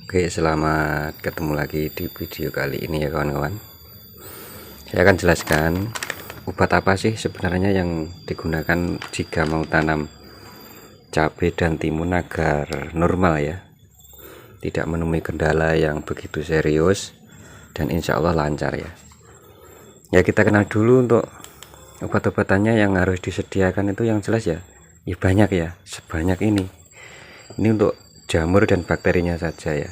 Oke, selamat ketemu lagi di video kali ini ya kawan-kawan. Saya akan jelaskan obat apa sih sebenarnya yang digunakan jika mau tanam cabai dan timun agar normal ya, tidak menemui kendala yang begitu serius dan insya Allah lancar ya. Ya, kita kenal dulu untuk obat-obatannya yang harus disediakan itu yang jelas ya. Ya banyak ya, sebanyak ini untuk jamur dan bakterinya saja ya.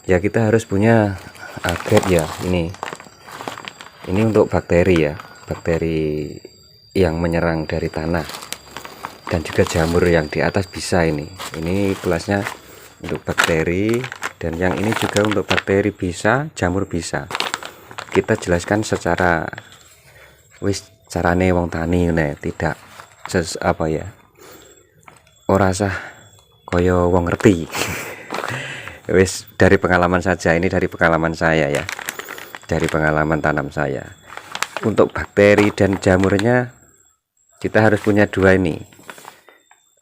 Ya, kita harus punya agrep ya. Ini untuk bakteri ya, bakteri yang menyerang dari tanah, dan juga jamur yang di atas bisa ini kelasnya untuk bakteri, dan yang ini juga untuk bakteri bisa, jamur bisa. Kita jelaskan secara carane wong tani tidak ora sah koyo wong ngerti. Dari pengalaman saja, ini dari pengalaman saya ya, dari pengalaman tanam saya. Untuk bakteri dan jamurnya kita harus punya dua ini,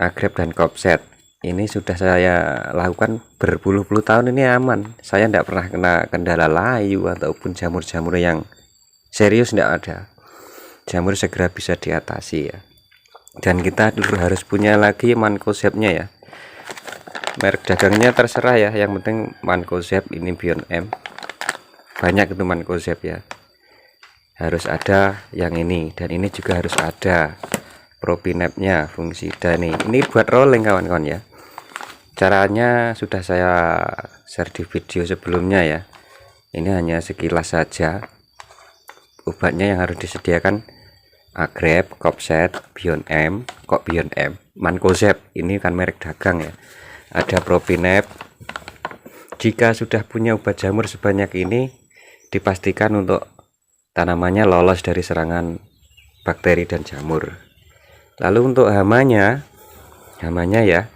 agrep dan kopset. Ini sudah saya lakukan berpuluh-puluh tahun, ini aman, saya tidak pernah kena kendala layu ataupun jamur-jamur yang serius, tidak ada. Jamur segera bisa diatasi ya. Dan kita harus punya lagi mancozeb-nya ya. Merek dagangnya terserah ya, yang penting mancozeb ini Bion M. Banyak itu mancozeb ya, harus ada yang ini, dan ini juga harus ada propinep-nya, fungsida nih. Ini buat rolling kawan-kawan ya. Caranya sudah saya share di video sebelumnya ya. Ini hanya sekilas saja. Obatnya yang harus disediakan agrep, kopset, Bion M. Kok Bion M? Mancozeb ini kan merek dagang ya. Ada propinep. Jika sudah punya obat jamur sebanyak ini, dipastikan untuk tanamannya lolos dari serangan bakteri dan jamur. Lalu untuk hamanya ya,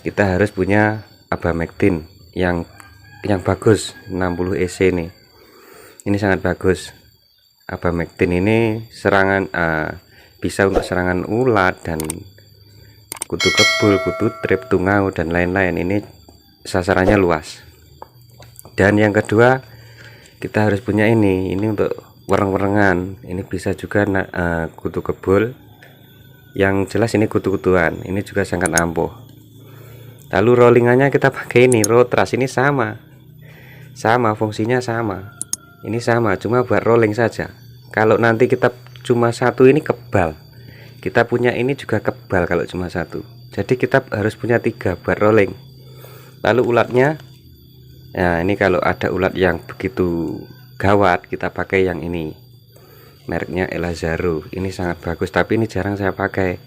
kita harus punya abamectin yang bagus, 60 EC nih. Ini sangat bagus. Abamectin ini bisa untuk serangan ulat dan kutu kebul, kutu trip, tungau dan lain-lain. Ini sasarannya luas. Dan yang kedua, kita harus punya ini untuk wereng-werengan. Ini bisa juga kutu kebul. Yang jelas ini kutu-kutuan. Ini juga sangat ampuh. Lalu rollingannya kita pakai ini Rotras. Ini sama fungsinya sama. Ini sama, cuma buat rolling saja. Kalau nanti kita cuma satu, ini kebal. Kita punya ini juga kebal kalau cuma satu. Jadi kita harus punya 3 buat rolling. Lalu ulatnya, nah ini kalau ada ulat yang begitu gawat, kita pakai yang ini, mereknya Elazaro. Ini sangat bagus, tapi ini jarang saya pakai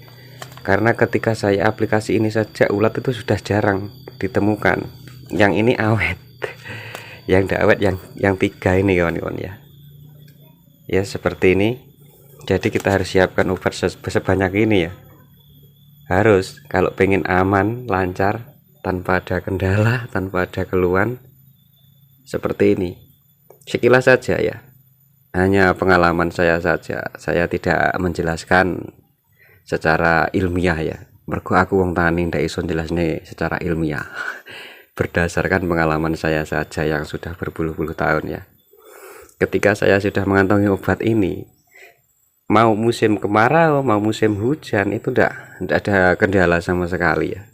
karena ketika saya aplikasi ini saja ulat itu sudah jarang ditemukan. Yang ini awet. Yang tidak awet yang 3 ini kawan-kawan ya. Ya seperti ini. Jadi kita harus siapkan obat sebanyak ini ya. Harus, kalau pengen aman, lancar, tanpa ada kendala, tanpa ada keluhan seperti ini. Sekilas saja ya, hanya pengalaman saya saja. Saya tidak menjelaskan secara ilmiah ya. Mergo aku wong tani ndak iso jelasne secara ilmiah. Berdasarkan pengalaman saya saja yang sudah berpuluh-puluh tahun ya. Ketika saya sudah mengantongi obat ini, mau musim kemarau, mau musim hujan, itu ndak ada kendala sama sekali ya.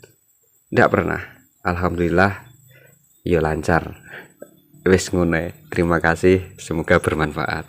Ndak pernah. Alhamdulillah ya lancar. Wis ngono. Terima kasih, semoga bermanfaat.